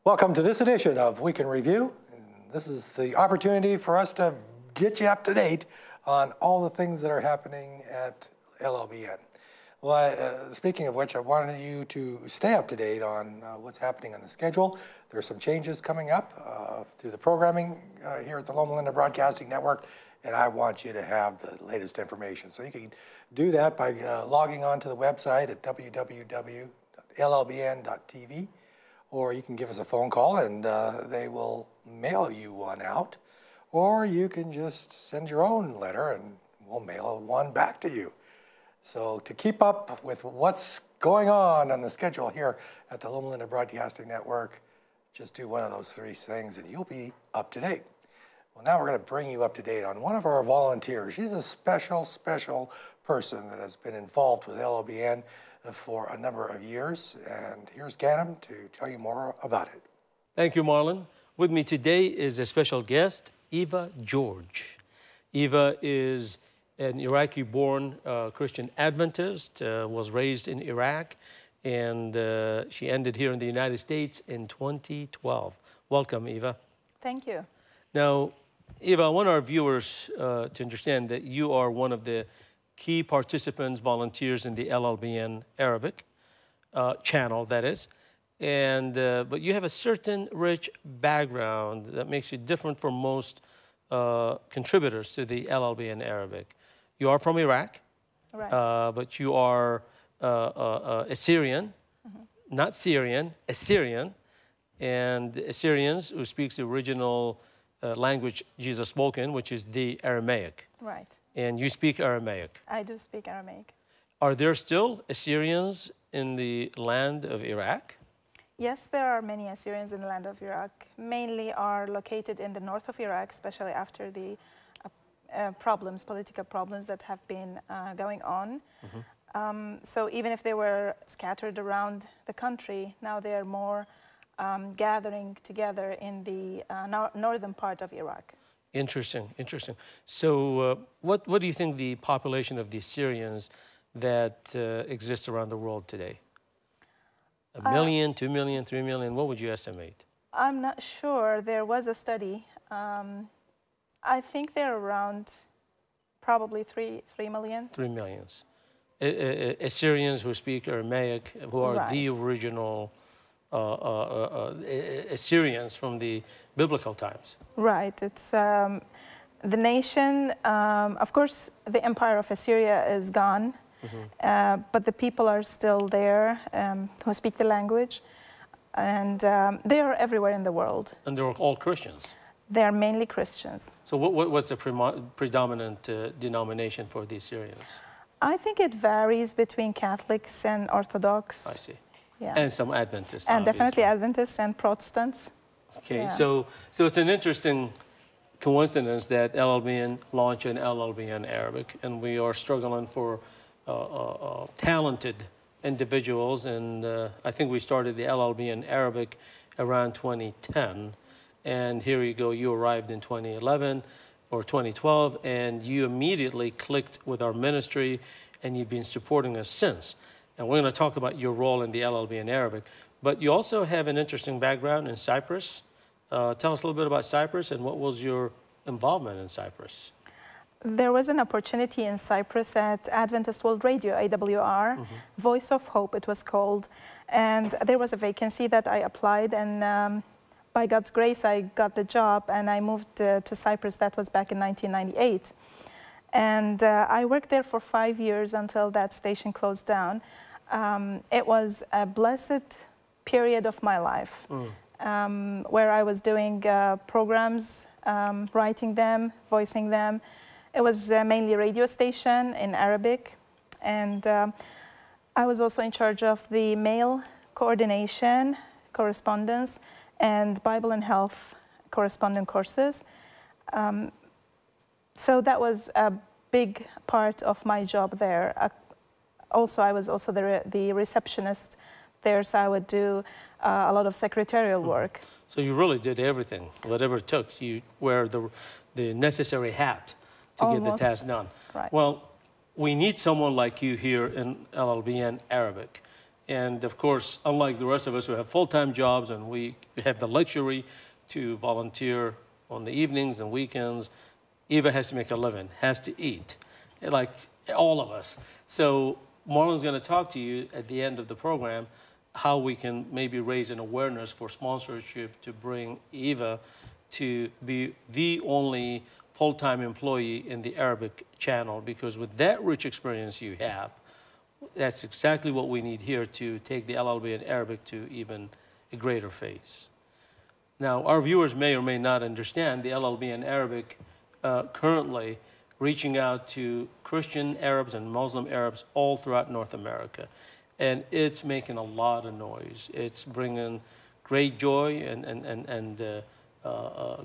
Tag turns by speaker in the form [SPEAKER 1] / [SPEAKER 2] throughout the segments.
[SPEAKER 1] Welcome to this edition of Week in Review. This is the opportunity for us to get you up to date on all the things that are happening at LLBN. Well, speaking of which, I wanted you to stay up to date on what's happening on the schedule. There are some changes coming up through the programming here at the Loma Linda Broadcasting Network, and I want you to have the latest information. So you can do that by logging on to the website at www.llbn.tv. Or you can give us a phone call and they will mail you one out. Or you can just send your own letter and we'll mail one back to you. So to keep up with what's going on the schedule here at the Loma Linda Broadcasting Network, just do one of those three things and you'll be up to date. Well, now we're going to bring you up to date on one of our volunteers. She's a special person that has been involved with LLBN for a number of years, and here's Ganem to tell you more about it.
[SPEAKER 2] Thank you, Marlon. With me today is a special guest, Eva George. Eva is an Iraqi-born Christian Adventist, was raised in Iraq, and she ended here in the United States in 2012. Welcome, Eva.
[SPEAKER 3] Thank you.
[SPEAKER 2] Now, Eva, I want our viewers to understand that you are one of the key participants, volunteers in the LLBN Arabic channel, that is. And, but you have a certain rich background that makes you different from most contributors to the LLBN Arabic. You are from Iraq,
[SPEAKER 3] right.
[SPEAKER 2] But you are Assyrian, not Syrian, Assyrian. And Assyrians who speaks the original language Jesus spoke in, which is the Aramaic.
[SPEAKER 3] Right.
[SPEAKER 2] And you speak Aramaic.
[SPEAKER 3] I do speak Aramaic.
[SPEAKER 2] Are there still Assyrians in the land of Iraq?
[SPEAKER 3] Yes, there are many Assyrians in the land of Iraq. Mainly are located in the north of Iraq, especially after the political problems that have been going on. So even if they were scattered around the country, now they are more gathering together in the northern part of Iraq.
[SPEAKER 2] Interesting, interesting. So what do you think the population of the Assyrians that exists around the world today? 1 million, 2 million, 3 million? What would you estimate? I'm
[SPEAKER 3] not sure. There was a study. I think they're around probably 3 million. 3 millions. Assyrians who speak Aramaic, who are right. The original Assyrians from the biblical times. Right. It's the nation, of course, the empire of Assyria is gone, but the people are still there who speak the language, and they are everywhere in the world.
[SPEAKER 2] And they're all Christians?
[SPEAKER 3] They are mainly Christians.
[SPEAKER 2] So what's the predominant denomination for the Assyrians?
[SPEAKER 3] I think it varies between Catholics and Orthodox.
[SPEAKER 2] I see.
[SPEAKER 3] Yeah.
[SPEAKER 2] And some Adventists.
[SPEAKER 3] And
[SPEAKER 2] obviously.
[SPEAKER 3] Definitely Adventists and Protestants.
[SPEAKER 2] Okay,
[SPEAKER 3] yeah.
[SPEAKER 2] so it's an interesting coincidence that LLBN launched an LLBN Arabic, and we are struggling for talented individuals, and I think we started the LLBN Arabic around 2010, and here you go, you arrived in 2011 or 2012, and you immediately clicked with our ministry, and you've been supporting us since. And we're going to talk about your role in the LLBN Arabic. But you also have an interesting background in Cyprus. Tell us a little bit about Cyprus and what was your involvement in Cyprus?
[SPEAKER 3] There was an opportunity in Cyprus at Adventist World Radio, AWR, Voice of Hope it was called. And there was a vacancy that I applied, and by God's grace I got the job, and I moved to Cyprus. That was back in 1998. And I worked there for 5 years until that station closed down. It was a blessed period of my life, where I was doing programs, writing them, voicing them. It was mainly a radio station in Arabic, and I was also in charge of the mail coordination, correspondence, and Bible and Health correspondence courses. So that was a big part of my job there. Also, I was also the receptionist there, so I would do a lot of secretarial work.
[SPEAKER 2] So you really did everything, whatever it took. You wear the necessary hat to get the task done.
[SPEAKER 3] Right.
[SPEAKER 2] Well, we need someone like you here in LLBN Arabic. And of course, unlike the rest of us who have full-time jobs and we have the luxury to volunteer on the evenings and weekends, Eva has to make a living, has to eat, like all of us. So Marlon's going to talk to you at the end of the program how we can maybe raise an awareness for sponsorship to bring Eva to be the only full-time employee in the Arabic channel, because with that rich experience you have, that's exactly what we need here to take the LLBN Arabic to even a greater phase. Now, our viewers may or may not understand the LLBN Arabic currently reaching out to Christian Arabs and Muslim Arabs all throughout North America. And it's making a lot of noise. It's bringing great joy and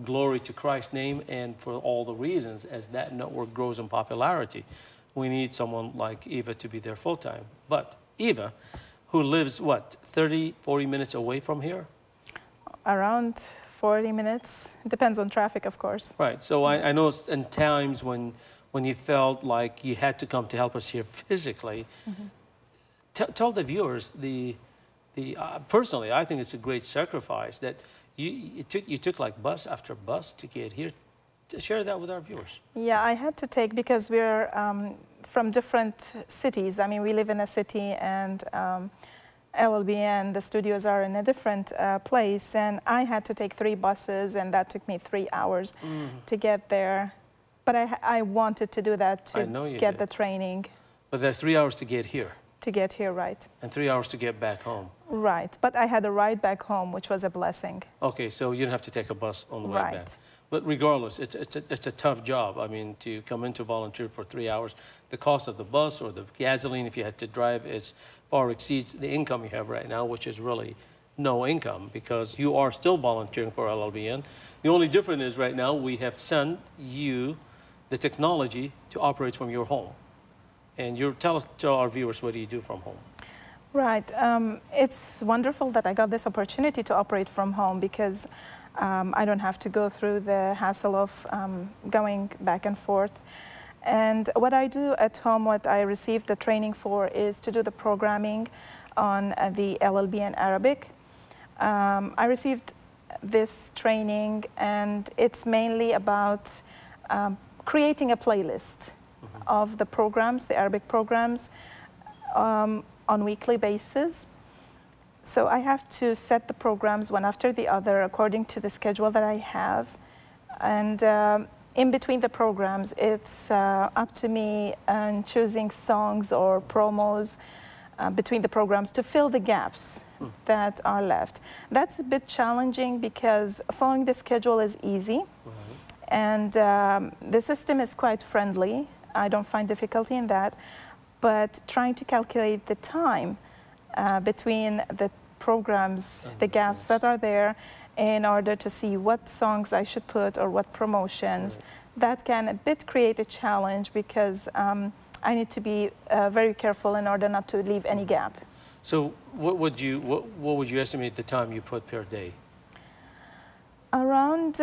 [SPEAKER 2] glory to Christ's name, and for all the reasons as that network grows in popularity. We need someone like Eva to be there full-time. But Eva, who lives, what, 30, 40 minutes away from here?
[SPEAKER 3] Around 40 minutes. It depends on traffic, of course.
[SPEAKER 2] Right. So I know in times when you felt like you had to come to help us here physically, tell the viewers, personally, I think it's a great sacrifice that you took like bus after bus to get here. Share that with our viewers. Yeah,
[SPEAKER 3] I had to take, because we're from different cities. I mean, we live in a city, and LLBN, the studios are in a different place, and I had to take 3 buses, and that took me 3 hours to get there. But I wanted to do that to get the training.
[SPEAKER 2] But there's 3 hours to get here.
[SPEAKER 3] To get here, right.
[SPEAKER 2] And 3 hours to get back home.
[SPEAKER 3] Right, but I had a ride back home, which was a blessing.
[SPEAKER 2] Okay, so you didn't have to take a bus on the way back. But regardless, it's a tough job. I mean, to come in to volunteer for 3 hours, the cost of the bus or the gasoline, if you had to drive, it far exceeds the income you have right now, which is really no income, because you are still volunteering for LLBN. The only difference is right now we have sent you the technology to operate from your home. And tell our viewers, what do you do from home?
[SPEAKER 3] Right. It's wonderful that I got this opportunity to operate from home, because I don't have to go through the hassle of going back and forth. And what I do at home, what I received the training for, is to do the programming on the LLBN Arabic. I received this training, and it's mainly about creating a playlist of the programs, the Arabic programs, on weekly basis. So I have to set the programs one after the other according to the schedule that I have. And in between the programs, it's up to me and choosing songs or promos between the programs to fill the gaps that are left. That's a bit challenging, because following the schedule is easy. And the system is quite friendly. I don't find difficulty in that. But trying to calculate the time between the programs, the gaps that are there, in order to see what songs I should put or what promotions, that can a bit create a challenge, because I need to be very careful in order not to leave any gap.
[SPEAKER 2] So what would you estimate the time you put per day?
[SPEAKER 3] Around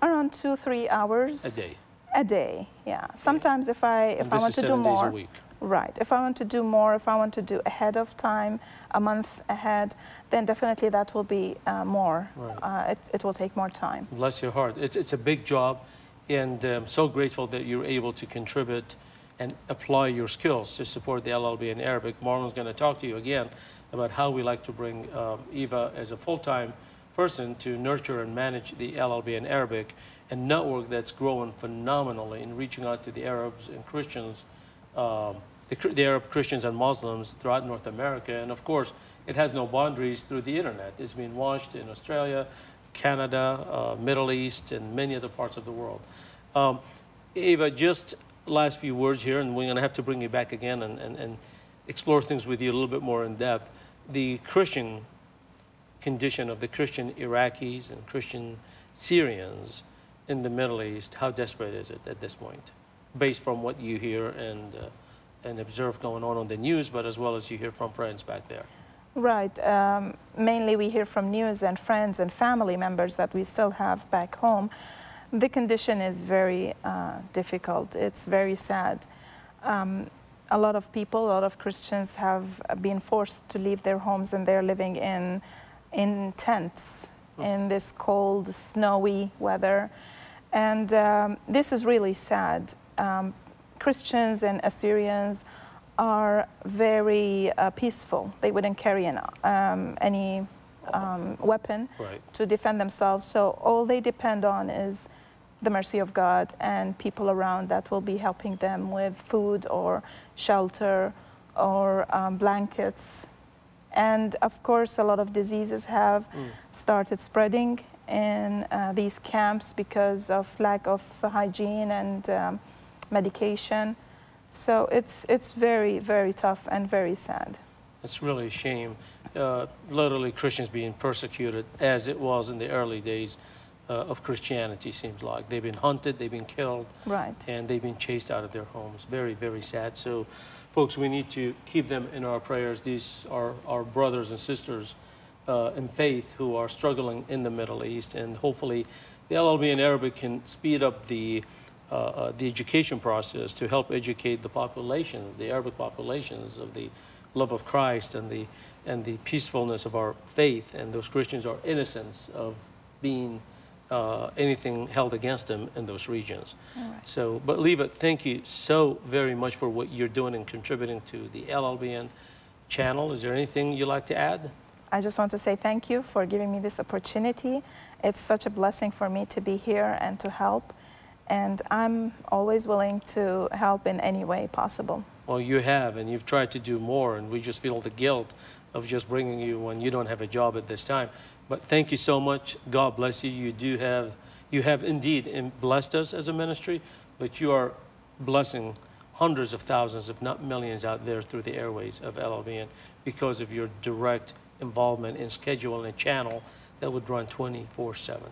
[SPEAKER 3] 2-3 hours.
[SPEAKER 2] A day?
[SPEAKER 3] A day, yeah. Sometimes if I want to do more.
[SPEAKER 2] 7 days a week.
[SPEAKER 3] Right. If I want to do more, if I want to do ahead of time, a month ahead, then definitely that will be more. Right. It will take more time.
[SPEAKER 2] Bless your heart. It's a big job, and I'm so grateful that you're able to contribute and apply your skills to support the LLBN Arabic. Marlon's going to talk to you again about how we like to bring Eva as a full-time person to nurture and manage the LLBN Arabic, a network that's growing phenomenally in reaching out to the Arabs and Christians, the Arab Christians and Muslims throughout North America. And of course, it has no boundaries through the internet. It's been watched in Australia, Canada, Middle East, and many other parts of the world. Eva, just last few words here, and we're going to have to bring you back again and explore things with you a little bit more in depth. The Christian condition of the Christian Iraqis and Christian Syrians in the Middle East, how desperate is it at this point, based from what you hear and observe going on the news, but as well as you hear from friends back there?
[SPEAKER 3] Right. Mainly we hear from news and friends and family members that we still have back home. The condition is very difficult. It's very sad. a lot of people, a lot of Christians have been forced to leave their homes, and they're living in tents in this cold, snowy weather. And this is really sad. Christians and Assyrians are very peaceful. They wouldn't carry any weapon to defend themselves. So all they depend on is the mercy of God and people around that will be helping them with food or shelter or blankets. And of course, a lot of diseases have started spreading in these camps because of lack of hygiene and medication. So it's very, very tough and very sad.
[SPEAKER 2] It's really a shame. Literally Christians being persecuted as it was in the early days of Christianity, seems like. They've been hunted, they've been killed, and they've been chased out of their homes. Very, very sad. So, folks, we need to keep them in our prayers. These are our brothers and sisters in faith who are struggling in the Middle East, and hopefully the LLBN Arabic can speed up the education process to help educate the populations, the Arabic populations, of the love of Christ and the peacefulness of our faith, and those Christians are innocent of being anything held against them in those regions. So, but Leva, thank you so very much for what you're doing and contributing to the LLBN channel. Is there anything you'd like to add?
[SPEAKER 3] I just want to say thank you for giving me this opportunity. It's such a blessing for me to be here and to help. And I'm always willing to help in any way possible.
[SPEAKER 2] Well, you have, and you've tried to do more, and we just feel the guilt of just bringing you when you don't have a job at this time. But thank you so much. God bless you. You have indeed blessed us as a ministry, but you are blessing hundreds of thousands, if not millions, out there through the airways of LLBN because of your direct involvement in scheduling a channel that would run 24/7.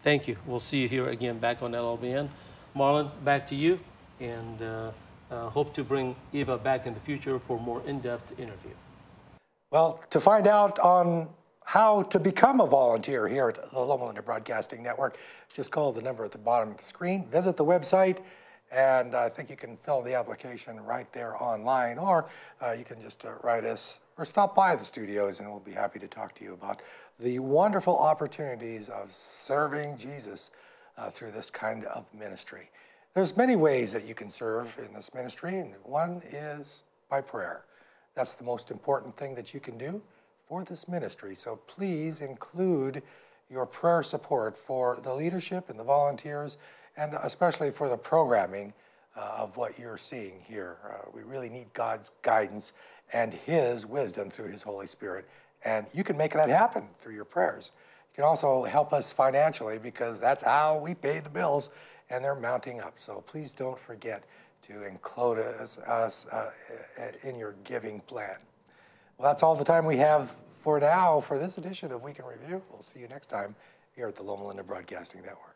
[SPEAKER 2] Thank you. We'll see you here again back on LLBN. Marlon, back to you, and hope to bring Eva back in the future for a more in-depth interview.
[SPEAKER 1] Well, to find out on how to become a volunteer here at the Loma Linda Broadcasting Network, just call the number at the bottom of the screen, visit the website, and I think you can fill the application right there online, or you can just write us or stop by the studios, and we'll be happy to talk to you about the wonderful opportunities of serving Jesus through this kind of ministry. There's many ways that you can serve in this ministry, and one is by prayer. That's the most important thing that you can do for this ministry. So please include your prayer support for the leadership and the volunteers, and especially for the programming of what you're seeing here. We really need God's guidance and His wisdom through His Holy Spirit. And you can make that happen through your prayers. You can also help us financially, because that's how we pay the bills, and they're mounting up. So please don't forget to include us in your giving plan. Well, that's all the time we have for now for this edition of Week in Review. We'll see you next time here at the Loma Linda Broadcasting Network.